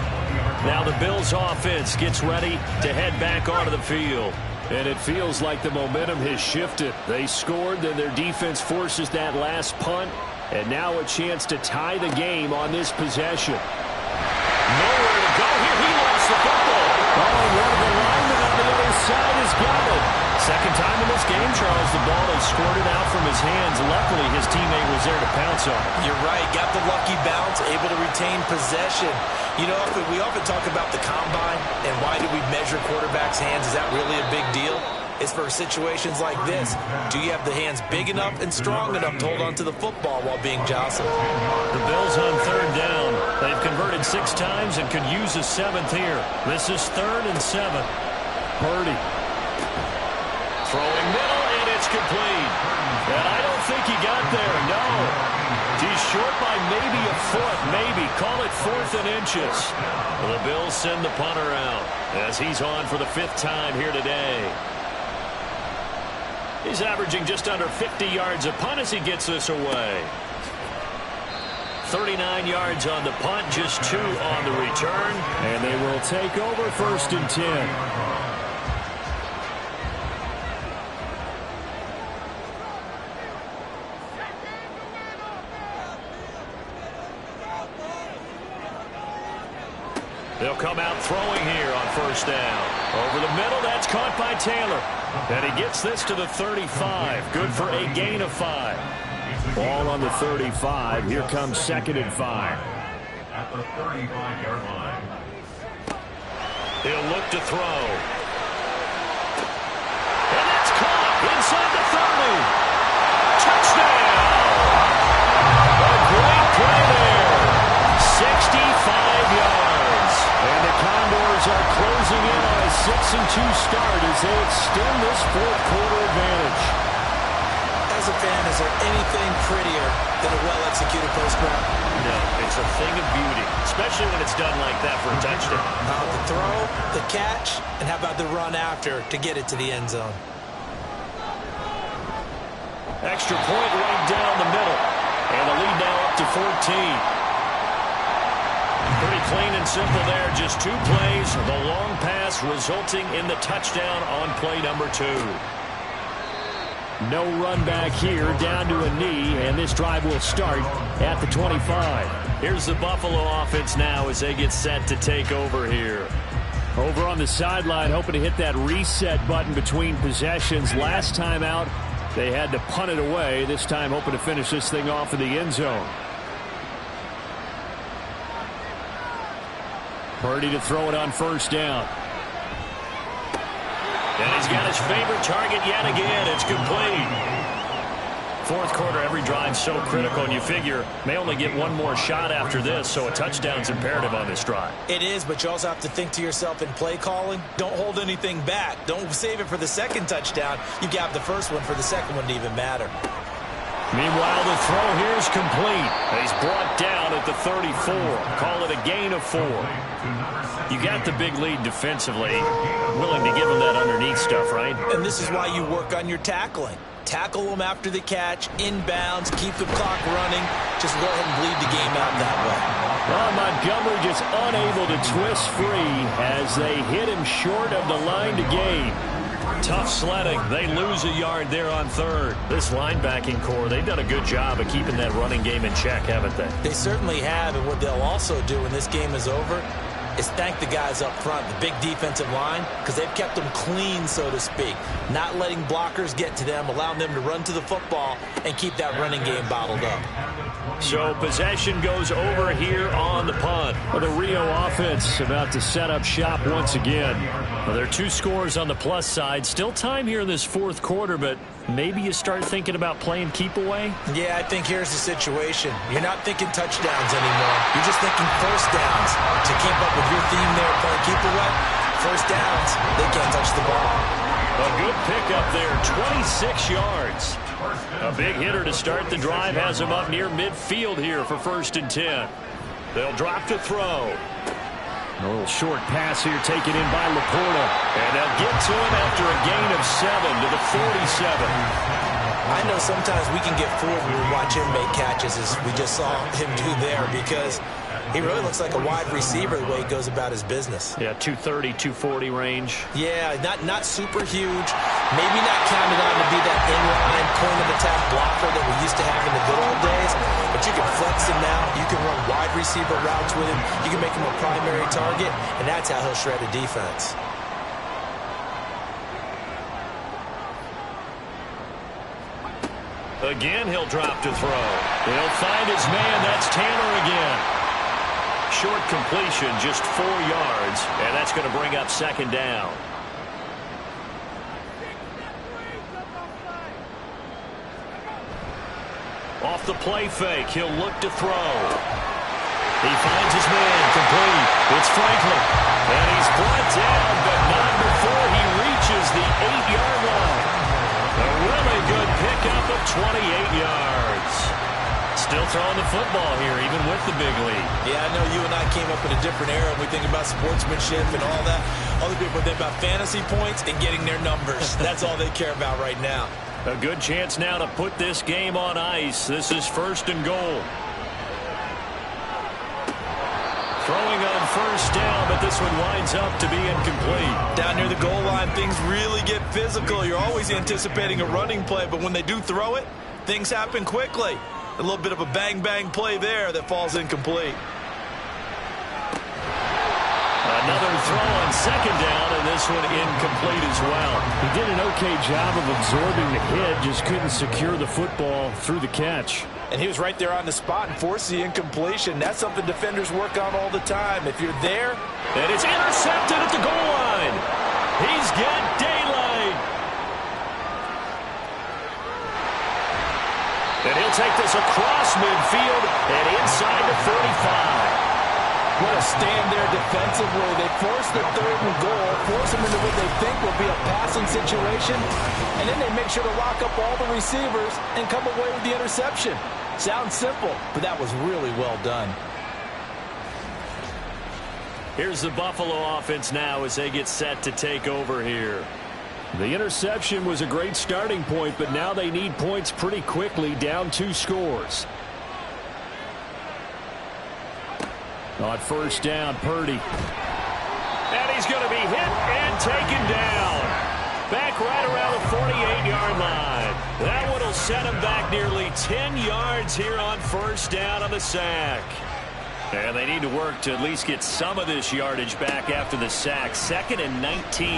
Now the Bills offense gets ready to head back onto the field. And it feels like the momentum has shifted. They scored, then their defense forces that last punt. And now a chance to tie the game on this possession. Nowhere to go here. He lost the football. Oh, one of the linemen on the other side has got it. Second time in this game, Charles, the ball has squirted out from his hands. Luckily, his teammate was there to pounce on it. You're right. Got the lucky bounce, able to retain possession. You know, we often talk about the combine and why do we measure quarterbacks' hands? Is that really a big deal? It's for situations like this. Do you have the hands big enough and strong enough to hold on to the football while being jostled? The Bills on 3rd down. They've converted 6 times and could use a 7th here. This is 3rd and 7. Purdy. Throwing middle, and it's complete. And I don't think he got there, no. He's short by maybe a foot, maybe. Call it 4th and inches. The Bills send the punter out as he's on for the 5th time here today. He's averaging just under 50 yards a punt as he gets this away. 39 yards on the punt, just 2 on the return. And they will take over 1st and 10. They'll come out throwing here on 1st down. Over the middle, that's caught by Taylor. And he gets this to the 35. Good for a gain of 5. Ball on the 35. Here comes 2nd and 5. At the 35-yard line. He'll look to throw. And that's caught inside the 30. Touchdown! A great play there. 65 yards. And the Condors are closing in on a 6-2 start as they extend this fourth quarter advantage. As a fan, is there anything prettier than a well-executed post route? No, it's a thing of beauty, especially when it's done like that for a touchdown. The throw, the catch, and how about the run after to get it to the end zone? Extra point right down the middle. And the lead now up to 14. Pretty clean and simple there. Just 2 plays. The long pass resulting in the touchdown on play number 2. No run back here, down to a knee, and this drive will start at the 25. Here's the Buffalo offense now as they get set to take over here. Over on the sideline, hoping to hit that reset button between possessions. Last time out, they had to punt it away. This time, hoping to finish this thing off in the end zone. Purdy to throw it on first down. And he's got his favorite target yet again. It's complete. Fourth quarter, every drive's so critical, and you figure may only get one more shot after this, so a touchdown's imperative on this drive. It is, but you also have to think to yourself in play calling, don't hold anything back. Don't save it for the second touchdown. You got the first one for the second one to even matter. Meanwhile, the throw here is complete. He's brought down at the 34. Call it a gain of 4. You got the big lead defensively. Willing to give him that underneath stuff, right? And this is why you work on your tackling. Tackle them after the catch, inbounds, keep the clock running. Just go ahead and bleed the game out that way. Well, Montgomery just unable to twist free as they hit him short of the line to gain. Tough sledding. They lose a yard there on third. This linebacking core, they've done a good job of keeping that running game in check, haven't they? They certainly have, and what they'll also do when this game is over is thank the guys up front, the big defensive line, because they've kept them clean, so to speak. Not letting blockers get to them, allowing them to run to the football and keep that running game bottled up. So possession goes over here on the punt. Well, the Rio offense about to set up shop once again. Well, there are 2 scores on the plus side. Still time here in this fourth quarter, but maybe you start thinking about playing keep away? Yeah, I think here's the situation. You're not thinking touchdowns anymore. You're just thinking first downs. To keep up with your theme there, playing keep away, first downs, they can't touch the ball. A good pickup there, 26 yards. A big hitter to start the drive has him up near midfield here for 1st and 10. They'll drop to throw. A little short pass here taken in by Laporta. And they'll get to him after a gain of 7 to the 47. I know sometimes we can get fooled when we watch him make catches, as we just saw him do there, because he really looks like a wide receiver the way he goes about his business. Yeah, 230, 240 range. Yeah, not super huge. Maybe not counted on to be that inline point-of-attack blocker that we used to have in the good old days, but you can flex him now. You can run wide receiver routes with him. You can make him a primary target, and that's how he'll shred a defense. Again, he'll drop to throw. He'll find his man. That's Tanner again. Short completion, just 4 yards, and that's going to bring up 2nd down. Off the play fake, he'll look to throw. He finds his man, complete. It's Franklin, and he's brought down, but not before he reaches the 8-yard line. A really good pickup of 28 yards. Still throwing the football here, even with the big lead. Yeah, I know you and I came up in a different era, and we think about sportsmanship and all that. Other people think about fantasy points and getting their numbers. That's all they care about right now. A good chance now to put this game on ice. This is 1st and goal. Throwing on first down, but this one winds up to be incomplete. Down near the goal line, things really get physical. You're always anticipating a running play, but when they do throw it, things happen quickly. A little bit of a bang-bang play there that falls incomplete. Another throw on second down, and this one incomplete as well. He did an okay job of absorbing the hit, just couldn't secure the football through the catch. And he was right there on the spot and forced the incompletion. That's something defenders work on all the time. If you're there. And it's intercepted at the goal line. He's got daylight. And he'll take this across midfield and inside the 45. What a stand there defensively. They force the 3rd and goal, force them into what they think will be a passing situation, and then they make sure to lock up all the receivers and come away with the interception. Sounds simple, but that was really well done. Here's the Buffalo offense now as they get set to take over here. The interception was a great starting point, but now they need points pretty quickly, down 2 scores. On first down, Purdy. And he's going to be hit and taken down. Back right around the 48-yard line. That one will set him back nearly 10 yards here on first down on the sack. And they need to work to at least get some of this yardage back after the sack. 2nd and 19.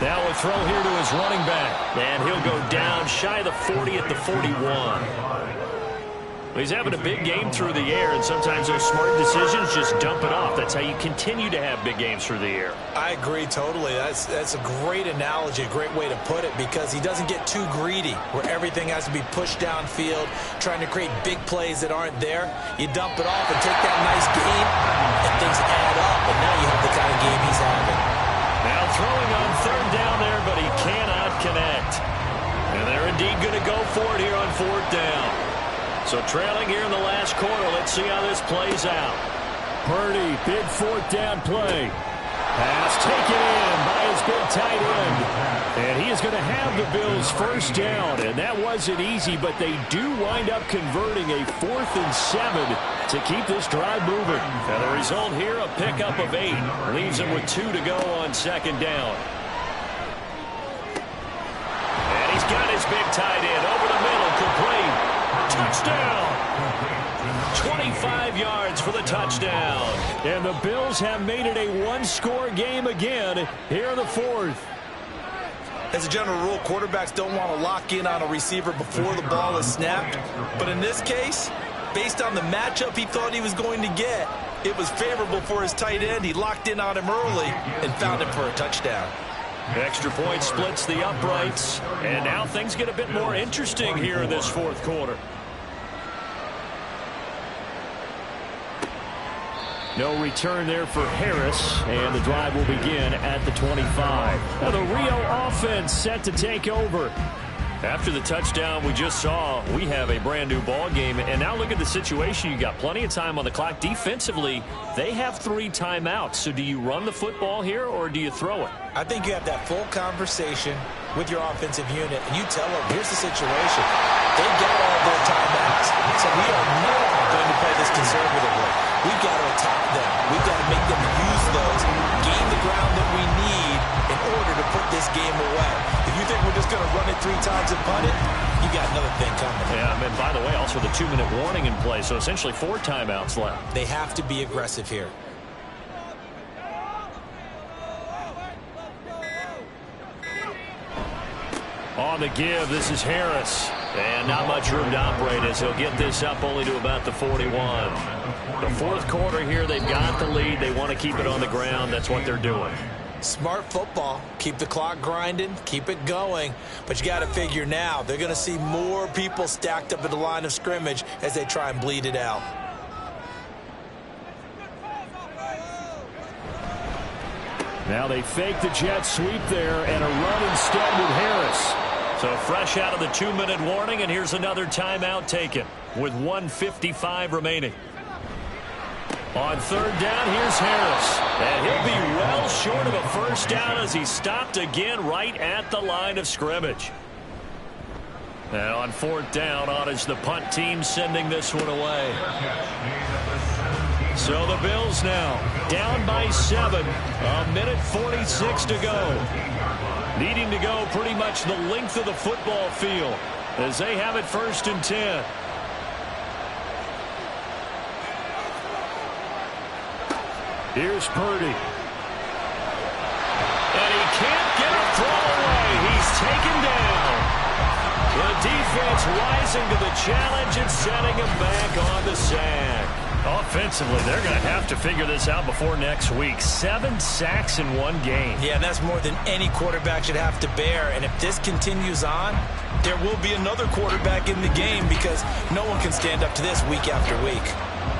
Now a throw here to his running back. And he'll go down shy of the 40 at the 41. He's having a big game through the air, and sometimes those smart decisions just dump it off. That's how you continue to have big games through the air. I agree totally. That's a great analogy, a great way to put it, because he doesn't get too greedy where everything has to be pushed downfield, trying to create big plays that aren't there. You dump it off and take that nice gain, and things add up, and now you have the kind of game he's having. Now throwing on 3rd down there, but he cannot connect. And they're indeed going to go for it here on 4th down. So trailing here in the last quarter. Let's see how this plays out. Purdy, big 4th down play. Pass taken in by his big tight end. And he is going to have the Bills first down. And that wasn't easy, but they do wind up converting a 4th and 7 to keep this drive moving. And the result here, a pickup of 8. Leaves him with 2 to go on second down. And he's got his big tight end over the middle, complete. Touchdown! 25 yards for the touchdown. And the Bills have made it a 1-score game again here in the 4th. As a general rule, quarterbacks don't want to lock in on a receiver before the ball is snapped. But in this case, based on the matchup he thought he was going to get, it was favorable for his tight end. He locked in on him early and found him for a touchdown. Extra point splits the uprights. And now things get a bit more interesting here in this 4th quarter. No return there for Harris, and the drive will begin at the 25. Now the Rio offense set to take over. After the touchdown we just saw, we have a brand new ball game. And now look at the situation. You got plenty of time on the clock. Defensively, they have 3 timeouts. So do you run the football here or do you throw it? I think you have that full conversation with your offensive unit, and you tell them, here's the situation. They've got all their timeouts, so we are not going to play this conservatively. We've got to attack them. We've got to make them use those, gain the ground that we need in order to put this game away. If you think we're just going to run it 3 times and punt it, you got another thing coming. Yeah, and by the way, also the 2-minute warning in play, so essentially 4 timeouts left. They have to be aggressive here. On the give, this is Harris. And not much room to operate as he'll get this up only to about the 41. The 4th quarter here, they've got the lead. They want to keep it on the ground. That's what they're doing. Smart football. Keep the clock grinding. Keep it going. But you got to figure now, they're going to see more people stacked up at the line of scrimmage as they try and bleed it out. Now they fake the jet sweep there and a run instead with Harris. So fresh out of the 2-minute warning, and here's another timeout taken with 1:55 remaining. On 3rd down, here's Harris. And he'll be well short of a first down as he stopped again right at the line of scrimmage. And on 4th down, on is the punt team sending this one away. So the Bills now down by 7. 1:46 to go. Needing to go pretty much the length of the football field as they have it 1st and 10. Here's Purdy. And he can't get a throw away. He's taken down. The defense rising to the challenge and setting him back on the sack. Offensively, they're going to have to figure this out before next week. 7 sacks in one game. Yeah, and that's more than any quarterback should have to bear. And if this continues on, there will be another quarterback in the game because no one can stand up to this week after week.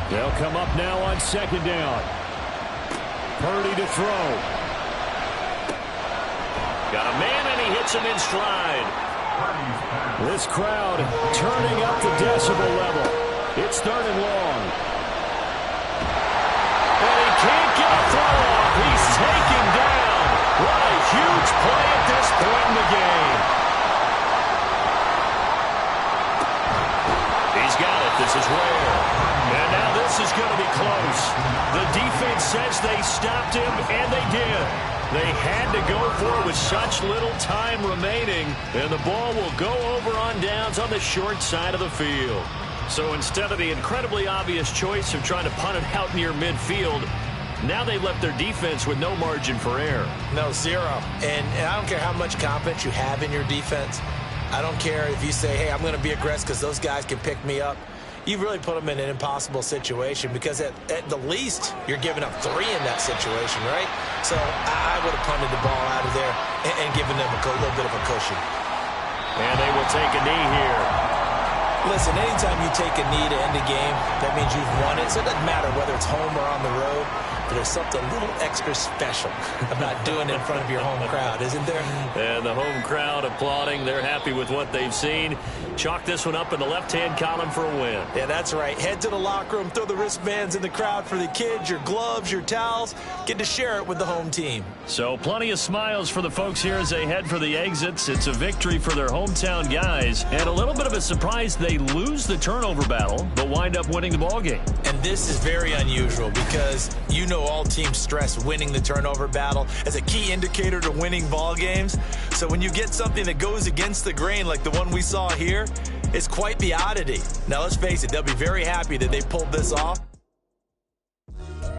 They'll come up now on second down. Purdy to throw. Got a man, and he hits him in stride. This crowd turning up the decibel level. It's 3rd and long. And he can't get a throw off. He's taken down. What a huge play at this point in the game. He's got it. This is rare. And now this is going to be close. The defense says they stopped him, and they did. They had to go for it with such little time remaining, and the ball will go over on downs on the short side of the field. So instead of the incredibly obvious choice of trying to punt it out near midfield, now they left their defense with no margin for error. No, zero. And I don't care how much confidence you have in your defense. I don't care if you say, hey, I'm going to be aggressive because those guys can pick me up. You really put them in an impossible situation because at the least, you're giving up 3 in that situation, right? So I would have punted the ball out of there and given them a little bit of a cushion. And they will take a knee here. Listen, anytime you take a knee to end a game, that means you've won it. So it doesn't matter whether it's home or on the road. But there's something a little extra special about doing it in front of your home crowd, isn't there? And the home crowd applauding. They're happy with what they've seen. Chalk this one up in the left-hand column for a win. Yeah, that's right. Head to the locker room, throw the wristbands in the crowd for the kids, your gloves, your towels. Get to share it with the home team. So plenty of smiles for the folks here as they head for the exits. It's a victory for their hometown guys. And a little bit of a surprise, they lose the turnover battle, but wind up winning the ballgame. And this is very unusual because you know all teams stress winning the turnover battle as a key indicator to winning ball games. So when you get something that goes against the grain like the one we saw here, it's quite the oddity. Now let's face it, they'll be very happy that they pulled this off.